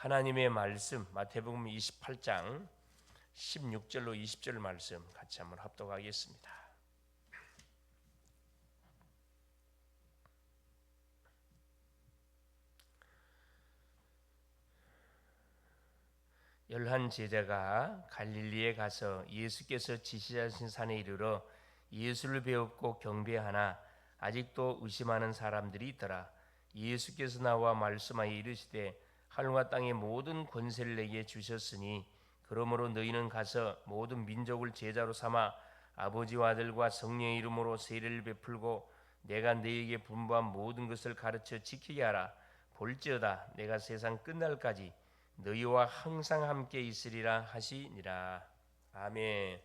하나님의 말씀 마태복음 28장 16절로 20절 말씀 같이 한번 합독하겠습니다. 열한 제자가 갈릴리에 가서 예수께서 지시하신 산에 이르러 예수를 배웁고 경배하나 아직도 의심하는 사람들이 있더라. 예수께서 나와 말씀하여 이르시되 하늘과 땅의 모든 권세를 내게 주셨으니 그러므로 너희는 가서 모든 민족을 제자로 삼아 아버지와 아들과 성령의 이름으로 세례를 베풀고 내가 너희에게 분부한 모든 것을 가르쳐 지키게 하라. 볼지어다 내가 세상 끝날까지 너희와 항상 함께 있으리라 하시니라. 아멘.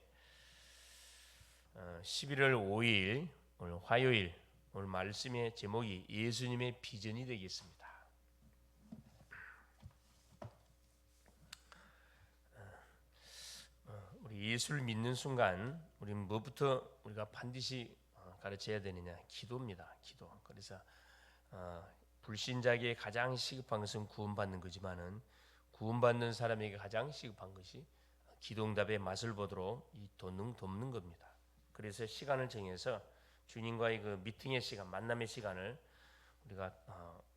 11월 5일 오늘 화요일, 오늘 말씀의 제목이 예수님의 비전이 되겠습니다. 우리 예수를 믿는 순간 우리는 무엇부터 우리가 반드시 가르쳐야 되느냐? 기도입니다. 기도. 그래서 불신자에게 가장 시급한 것은 구원받는 거지만은 구원받는 사람에게 가장 시급한 것이 기도응답의 맛을 보도록 이 돕는 겁니다. 그래서 시간을 정해서 주님과의 그 미팅의 시간, 만남의 시간을 우리가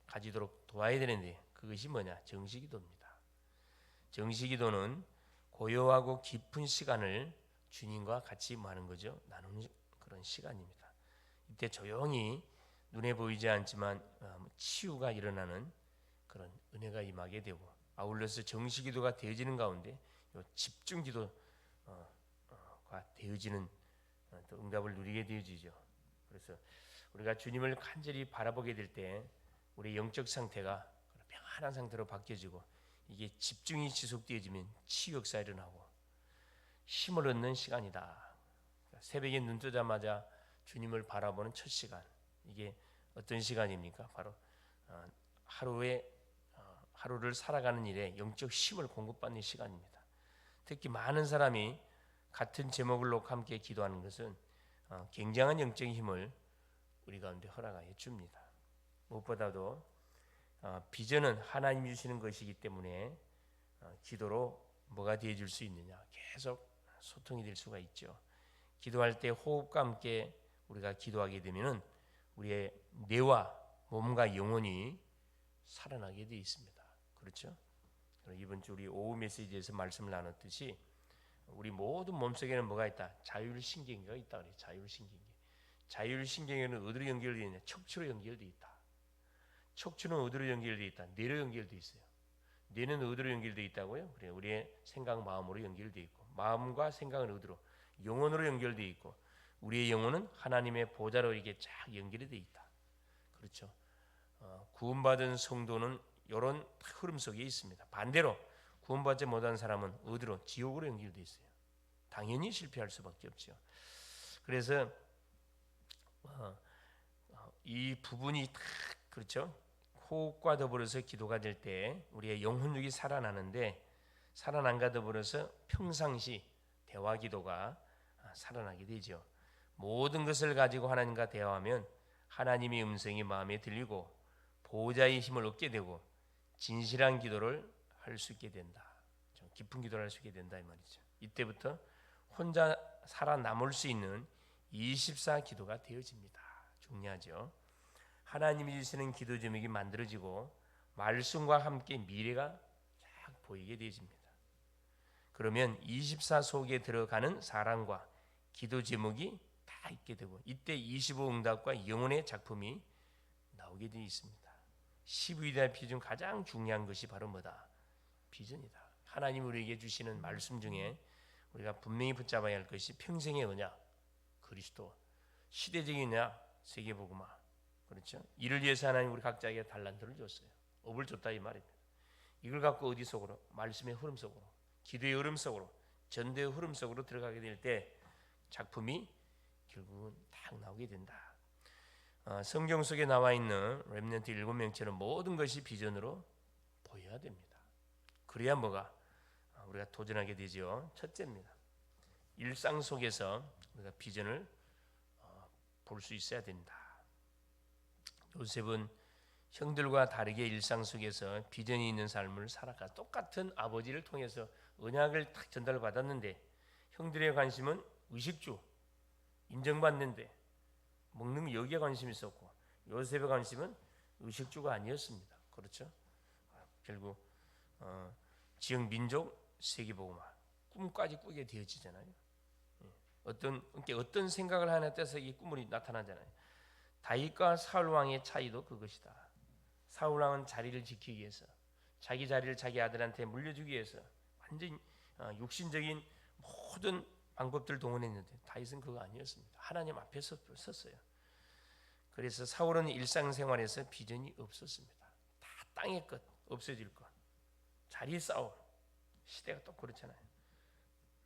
가지도록 도와야 되는데 그것이 뭐냐? 정시기도입니다. 정시기도는 고요하고 깊은 시간을 주님과 같이 하는 거죠. 나누는 그런 시간입니다. 이때 조용히 눈에 보이지 않지만 치유가 일어나는 그런 은혜가 임하게 되고 아울러서 정시기도가 되어지는 가운데 집중기도가 되어지는 또 응답을 누리게 되어지죠. 그래서 우리가 주님을 간절히 바라보게 될 때 우리의 영적 상태가 평안한 상태로 바뀌어지고 이게 집중이 지속되어지면 치유 역사가 일어나고 힘을 얻는 시간이다. 새벽에 눈 뜨자마자 주님을 바라보는 첫 시간, 이게 어떤 시간입니까? 바로 하루를 살아가는 일에 영적 힘을 공급받는 시간입니다. 특히 많은 사람이 같은 제목을 놓고 함께 기도하는 것은 굉장한 영적인 힘을 우리 가운데 허락하여 줍니다. 무엇보다도 비전은 하나님이 주시는 것이기 때문에 기도로 뭐가 되어줄 수 있느냐? 계속 소통이 될 수가 있죠. 기도할 때 호흡과 함께 우리가 기도하게 되면은 우리의 뇌와 몸과 영혼이 살아나게 되어 있습니다. 그렇죠? 이번 주 우리 오후 메시지에서 말씀을 나눴듯이 우리 모든 몸속에는 뭐가 있다? 자율신경계가 있다 그래요. 자율신경계. 자율신경계는 어디로 연결되어 있냐? 척추로 연결되어 있다. 척추는 어디로 연결되어 있다? 뇌로 연결되어 있어요. 뇌는 어디로 연결되어 있다고요? 그래, 우리의 생각, 마음으로 연결되어 있고, 마음과 생각은 어디로? 영혼으로 연결되어 있고, 우리의 영혼은 하나님의 보좌로 이게 쫙 연결이 되어 있다. 그렇죠? 구원받은 성도는 이런 흐름 속에 있습니다. 반대로 구원받지 못한 사람은 어디로? 지옥으로 연결되어 있어요. 당연히 실패할 수밖에 없죠. 그래서 이 부분이 딱 그렇죠. 호흡과 더불어서 기도가 될 때 우리의 영혼력이 살아나는데 살아난과 더불어서 평상시 대화 기도가 살아나게 되죠. 모든 것을 가지고 하나님과 대화하면 하나님의 음성이 마음에 들리고 보호자의 힘을 얻게 되고 진실한 기도를 할 수 있게 된다. 좀 깊은 기도를 할 수 있게 된다 이 말이죠. 이때부터 혼자 살아남을 수 있는 24 기도가 되어집니다. 중요하죠. 하나님이 주시는 기도 제목이 만들어지고 말씀과 함께 미래가 쫙 보이게 되어집니다. 그러면 24 속에 들어가는 사랑과 기도 제목이 다 있게 되고 이때 25 응답과 영혼의 작품이 나오게 되어 있습니다. 12대 비전 가장 중요한 것이 바로 뭐다? 비전이다. 하나님 우리에게 주시는 말씀 중에 우리가 분명히 붙잡아야 할 것이 평생의 언약, 그리스도, 시대적인 언약, 세계복음화. 그렇죠? 이를 위해서 하나님 우리 각자에게 달란트를 줬어요. 업을 줬다 이 말입니다. 이걸 갖고 어디 속으로? 말씀의 흐름 속으로, 기도의 흐름 속으로, 전도의 흐름 속으로 들어가게 될 때 작품이 결국은 딱 나오게 된다. 성경 속에 나와 있는 렘넌트 7명처럼 모든 것이 비전으로 보여야 됩니다. 그래야 뭐가? 우리가 도전하게 되죠. 첫째입니다. 일상 속에서 우리가 비전을 볼 수 있어야 된다. 요셉은 형들과 다르게 일상 속에서 비전이 있는 삶을 살아가 똑같은 아버지를 통해서 언약을 딱 전달받았는데 형들의 관심은 의식주, 인정받는데 먹는 여기에 관심이 있었고 요셉의 관심은 의식주가 아니었습니다. 그렇죠? 결국 지역 민족 세계복음화 꿈까지 꾸게 되어지잖아요. 어떤 생각을 하느냐에 따라서 이 꿈이 나타나잖아요. 다윗과 사울 왕의 차이도 그것이다. 사울 왕은 자리를 지키기 위해서 자기 자리를 자기 아들한테 물려주기 위해서 완전 육신적인 모든 방법들을 동원했는데 다윗은 그거 아니었습니다. 하나님 앞에 섰어요. 그래서 사울은 일상생활에서 비전이 없었습니다. 다 땅의 것, 없어질 것, 자리 싸움. 시대가 또 그렇잖아요.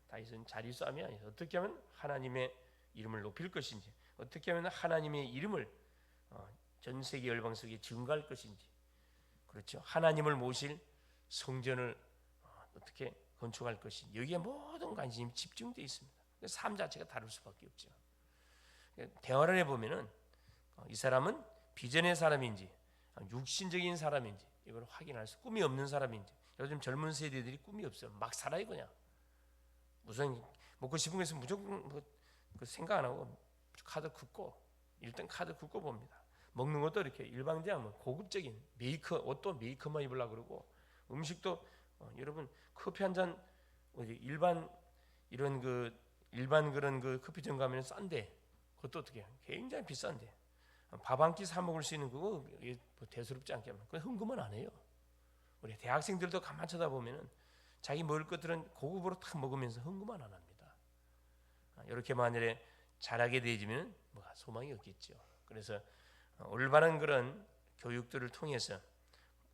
다윗은 자리 싸움이 아니에요. 어떻게 하면 하나님의 이름을 높일 것인지, 어떻게 하면 하나님의 이름을 전 세계 열방 속에 증거할 것인지, 그렇죠. 하나님을 모실 성전을 어떻게 건축할 것인지 여기에 모든 관심이 집중되어 있습니다. 삶 자체가 다를 수밖에 없죠. 대화를 해보면은 이 사람은 비전의 사람인지 육신적인 사람인지 이걸 확인할 수, 꿈이 없는 사람인지. 요즘 젊은 세대들이 꿈이 없어요. 막 살아요 그냥. 무슨 먹고 싶은 거 있으면 무조건 그 생각 안 하고 카드 긋고 일단 카드 긋고 봅니다. 먹는 것도 이렇게 일방적으로 고급적인 옷도 메이크업만 입으려고 그러고 음식도 여러분 커피 한 잔 일반 그런 그 커피점 가면 싼데 그것도 어떻게 굉장히 비싼데 밥 한 끼 사 먹을 수 있는 그거 대수롭지 않게 하면 그 흥금은 안 해요. 우리 대학생들도 가만 쳐다보면은 자기 먹을 것들은 고급으로 딱 먹으면서 흥금은 안 합니다. 이렇게 만일에 잘하게 되지면 소망이 없겠죠. 그래서 올바른 그런 교육들을 통해서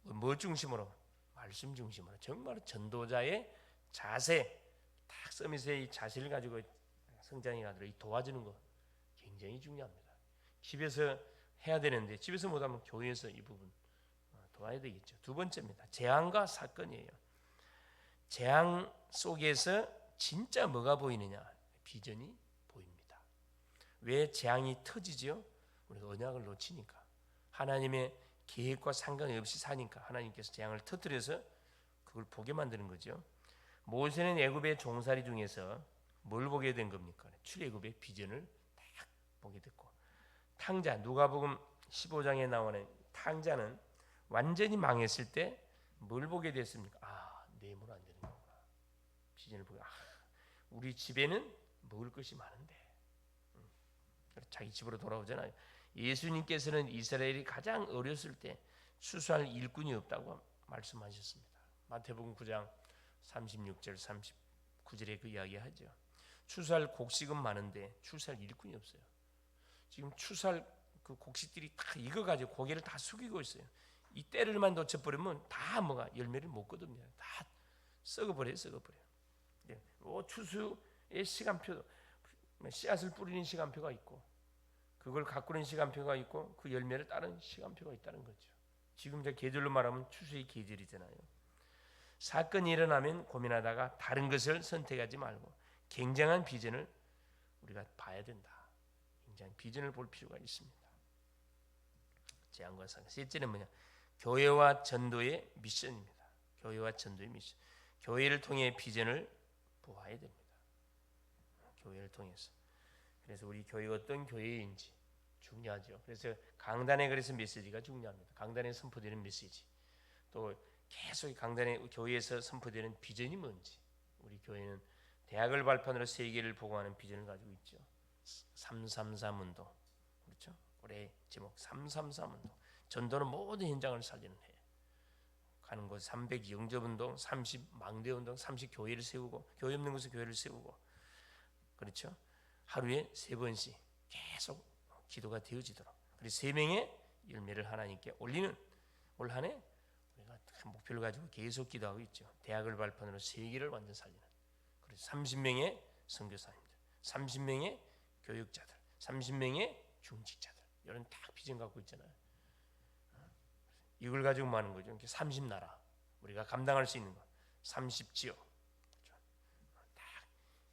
뭐 중심으로 말씀 중심으로 정말 전도자의 자세, 딱 서밋의 자세를 가지고 성장해 가도록 도와주는 거 굉장히 중요합니다. 집에서 해야 되는데 집에서 못하면 교회에서 이 부분 도와야 되겠죠. 두 번째입니다. 재앙과 사건이에요. 재앙 속에서 진짜 뭐가 보이느냐? 비전이 보입니다. 왜 재앙이 터지죠? 우리가 언약을 놓치니까, 하나님의 계획과 상관이 없이 사니까 하나님께서 재앙을 터뜨려서 그걸 보게 만드는 거죠. 모세는 애굽의 종살이 중에서 뭘 보게 된 겁니까? 출애굽의 비전을 딱 보게 됐고, 탕자 누가복음 15장에 나오는 탕자는 완전히 망했을 때 뭘 보게 됐습니까? 내물 안 되는 거구나. 비전을 보고 우리 집에는 먹을 것이 많은데 자기 집으로 돌아오잖아요. 예수님께서는 이스라엘이 가장 어렸을 때 추수할 일꾼이 없다고 말씀하셨습니다. 마태복음 9장 36절 39절에 그 이야기하죠. 추수할 곡식은 많은데 추수할 일꾼이 없어요. 지금 추수할 그 곡식들이 다 익어가지고 고개를 다 숙이고 있어요. 이 때를만 놓쳐버리면 다 열매를 못 거둡니다. 다 썩어버려요. 추수의 시간표, 씨앗을 뿌리는 시간표가 있고 그걸 가꾸는 시간표가 있고 그 열매를 따는 시간표가 있다는 거죠. 지금 저 계절로 말하면 추수의 계절이잖아요. 사건이 일어나면 고민하다가 다른 것을 선택하지 말고 굉장한 비전을 우리가 봐야 된다. 굉장한 비전을 볼 필요가 있습니다. 재앙과 사건. 셋째는 뭐냐? 교회와 전도의 미션입니다. 교회와 전도의 미션. 교회를 통해 비전을 보아야 됩니다. 교회를 통해서. 그래서 우리 교회가 어떤 교회인지 중요하죠. 그래서 강단에 그래서 메시지가 중요합니다. 강단에 선포되는 메시지. 또 계속 강단에 교회에서 선포되는 비전이 뭔지. 우리 교회는 대학을 발판으로 세계를 보고하는 비전을 가지고 있죠. 333 운동. 그렇죠? 올해 제목 333 운동. 전도는 모든 현장을 살리는 해. 가는 곳 300 영접 운동, 30 망대 운동, 30 교회를 세우고 교회 없는 곳에 교회를 세우고. 그렇죠? 하루에 3번씩 계속 기도가 되어지도록. 그리고 3명의 열매를 하나님께 올리는 올 한 해 우리가 목표를 가지고 계속 기도하고 있죠. 대학을 발판으로 세계를 완전 살리는. 그래서 30명의 선교사님들, 30명의 교육자들, 30명의 중직자들 이런 딱 비전 갖고 있잖아요. 이걸 가지고 많은 거죠. 30나라 우리가 감당할 수 있는 것, 30지역. 딱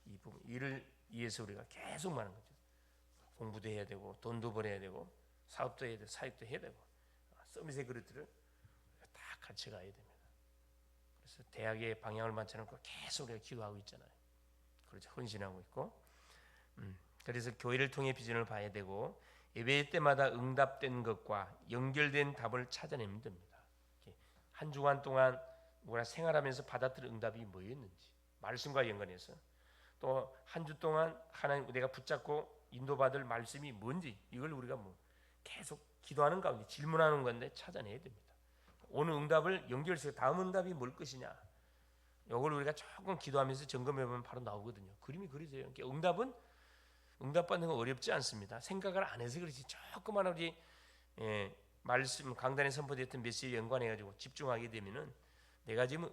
이 부분 일을 위해서 우리가 계속 많은 거죠. 공부도 해야 되고 돈도 벌어야 되고 사업도 해야 되고 사역도 해야 되고 서밋의 그릇들을 다 같이 가야 됩니다. 그래서 대학의 방향을 맞춰놓고 계속 우리가 기도하고 있잖아요. 그렇죠. 헌신하고 있고. 그래서 교회를 통해 비전을 봐야 되고 예배 때마다 응답된 것과 연결된 답을 찾아내면 됩니다. 한 주간 동안 뭐라 생활하면서 받아들인 응답이 뭐였는지 말씀과 연관해서 또 한 주 동안 하나님 내가 붙잡고 인도받을 말씀이 뭔지 이걸 우리가 뭐 계속 기도하는 가운데 질문하는 건데 찾아내야 됩니다. 오늘 응답을 연결해서 다음 응답이 뭘 것이냐 이걸 우리가 조금 기도하면서 점검해보면 바로 나오거든요. 그림이 그려져요. 응답은 응답받는 건 어렵지 않습니다. 생각을 안 해서 그렇지 조금만 우리 말씀 강단에 선포됐던 메시지에 연관해가지고 집중하게 되면은 내가 지금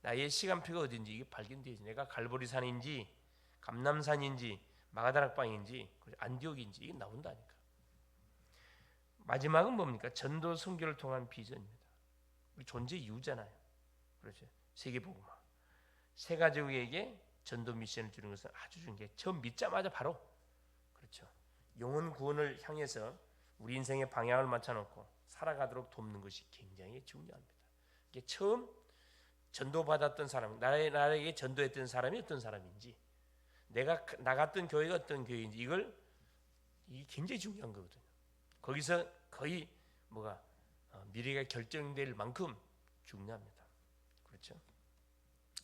나의 시간표가 어딘지 이게 발견되지. 내가 갈보리산인지 감남산인지 마가다락방인지 안디옥인지 이게 나온다니까. 마지막은 뭡니까? 전도 선교를 통한 비전입니다. 우리 존재 이유잖아요. 그렇죠. 세계복음화. 세 가족에게 전도 미션을 주는 것은 아주 중요한 게 처음 믿자마자 바로 그렇죠. 영혼 구원을 향해서 우리 인생의 방향을 맞춰놓고 살아가도록 돕는 것이 굉장히 중요합니다. 이게 처음 전도받았던 사람, 나에게 전도했던 사람이 어떤 사람인지, 내가 나갔던 교회가 어떤 교회인지 이게 굉장히 중요한 거거든요. 거기서 거의 미래가 결정될 만큼 중요합니다. 그렇죠?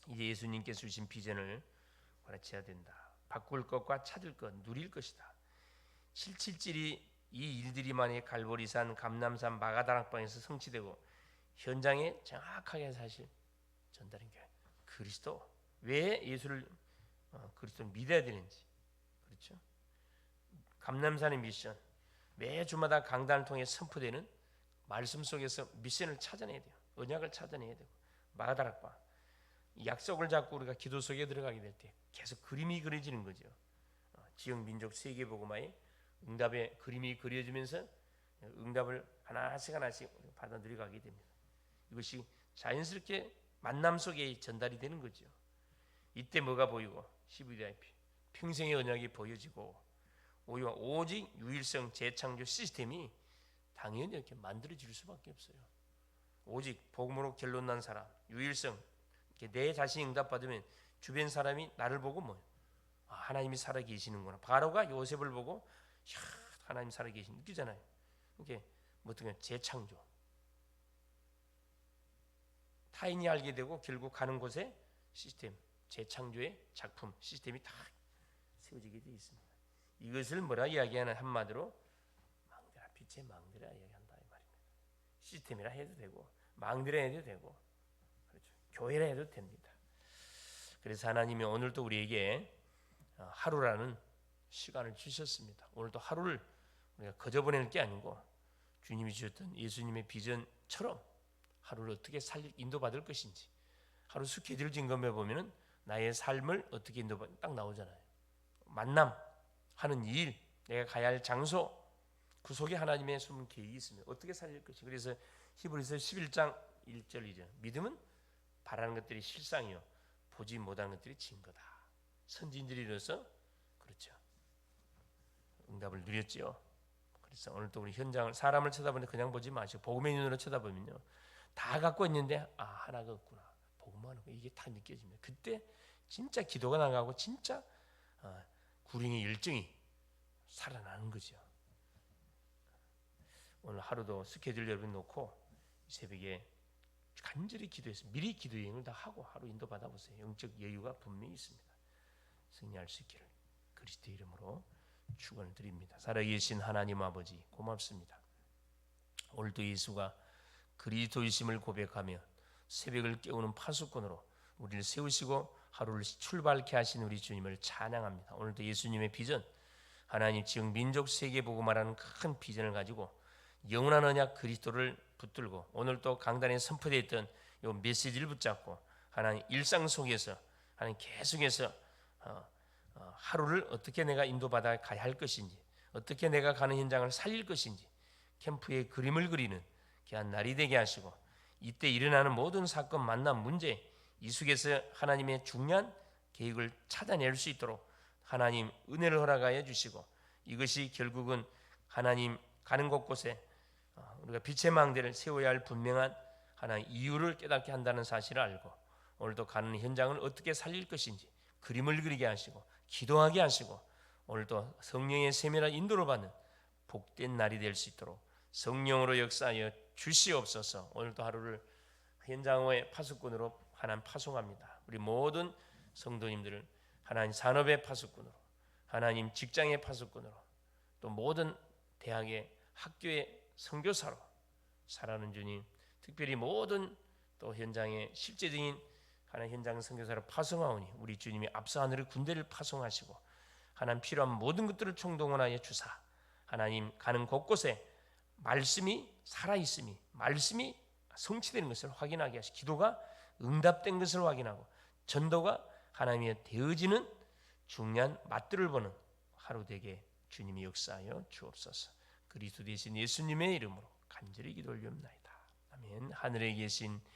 이제 예수님께서 주신 비전을 알아채야 된다. 바꿀 것과 찾을 것, 누릴 것이다. 777이 이 일들이 만약 갈보리산, 감남산, 마가다락방에서 성취되고 현장에 정확하게 사실 전달인 게 그리스도 왜 예수를 그리스도를 믿어야 되는지 그렇죠? 감남산의 미션 매 주마다 강단을 통해 선포되는 말씀 속에서 미션을 찾아내야 돼요. 언약을 찾아내야 되고 마가다락방 약속을 잡고 우리가 기도 속에 들어가게 될 때 계속 그림이 그려지는 거죠. 지역 민족 세계복음화의 응답의 그림이 그려지면서 응답을 하나씩 받아 들여가게 됩니다. 이것이 자연스럽게 만남 속에 전달이 되는 거죠. 이때 뭐가 보이고 CVDIP 평생의 언약이 보여지고 오직 유일성 재창조 시스템이 당연히 이렇게 만들어질 수밖에 없어요. 오직 복음으로 결론난 사람 유일성 내 자신이 응답받으면 주변 사람이 나를 보고 하나님이 살아계시는구나. 바로가 요셉을 보고 하나님 살아계신 느끼잖아요. 이게 어떻게 재창조 타인이 알게 되고 결국 가는 곳에 시스템 재창조의 작품 시스템이 다 세워지게 되어 있습니다. 이것을 뭐라 이야기하는 한마디로 망대라 빛의 망대라 이야기한다 이 말입니다. 시스템이라 해도 되고 망대라 해도 되고 그렇죠. 교회라 해도 됩니다. 그래서 하나님이 오늘도 우리에게 하루라는 시간을 주셨습니다. 오늘도 하루를 우리가 거저 보내는 게 아니고 주님이 주셨던 예수님의 비전처럼 하루를 어떻게 인도받을 것인지 하루 스케줄 점검해 보면은 나의 삶을 어떻게 인도받 딱 나오잖아요. 만남 하는 일, 내가 가야 할 장소 그 속에 하나님의 숨은 계획이 있습니다. 어떻게 살릴 것인지. 그래서 히브리서 11장 1절이죠. 믿음은 바라는 것들이 실상이요 보지 못하는 것들이 증거다. 선진들이로서 그렇죠. 응답을 누렸지요. 그래서 오늘 또 우리 현장을 사람을 쳐다보는데 그냥 보지 마시고 복음의 눈으로 쳐다보면요. 다 갖고 있는데 하나가 없구나. 복음하는 거 이게 다 느껴집니다. 그때 진짜 기도가 나가고 진짜 구령의 열정이 살아나는 거죠. 오늘 하루도 스케줄 여러분 놓고 새벽에 간절히 기도해서 미리 기도 여행을 다 하고 하루 인도 받아보세요. 영적 여유가 분명히 있습니다. 승리할 수 있기를 그리스도 이름으로 축원을 드립니다. 살아계신 하나님 아버지 고맙습니다. 오늘도 예수가 그리스도이심을 고백하며 새벽을 깨우는 파수꾼으로 우리를 세우시고 하루를 출발케 하신 우리 주님을 찬양합니다. 오늘도 예수님의 비전 하나님 지역 민족 세계 복음화라는 큰 비전을 가지고 영원한 언약 그리스도를 붙들고 오늘 또 강단에 선포되어 있던 이 메시지를 붙잡고 하나님 일상 속에서 하나님 계속해서 하루를 어떻게 내가 인도받아 가야 할 것인지 어떻게 내가 가는 현장을 살릴 것인지 캠프의 그림을 그리는 귀한 날이 되게 하시고 이때 일어나는 모든 사건 만남 문제 이 속에서 하나님의 중요한 계획을 찾아낼 수 있도록 하나님 은혜를 허락하여 주시고 이것이 결국은 하나님 가는 곳곳에 우리가 빛의 망대를 세워야 할 분명한 하나의 이유를 깨닫게 한다는 사실을 알고 오늘도 가는 현장을 어떻게 살릴 것인지 그림을 그리게 하시고 기도하게 하시고 오늘도 성령의 세밀한 인도를 받는 복된 날이 될 수 있도록 성령으로 역사하여 주시옵소서. 오늘도 하루를 현장의 파수꾼으로 하나님 파송합니다. 우리 모든 성도님들을 하나님 산업의 파수꾼으로, 하나님 직장의 파수꾼으로, 또 모든 대학의 학교의 선교사로 살아가는 주님, 특별히 모든 또 현장의 실제적인 하나님 현장 선교사로 파송하오니 우리 주님이 앞서 하늘의 군대를 파송하시고 하나님 필요한 모든 것들을 총동원하여 주사 하나님 가는 곳곳에 말씀이 살아있음이 말씀이 성취되는 것을 확인하게 하시고 기도가 응답된 것을 확인하고 전도가 하나님의 되어지는 중요한 맛들을 보는 하루 되게 주님이 역사하여 주옵소서. 그리스도 되신 예수님의 이름으로 간절히 기도 올리옵나이다. 아멘. 하늘에 계신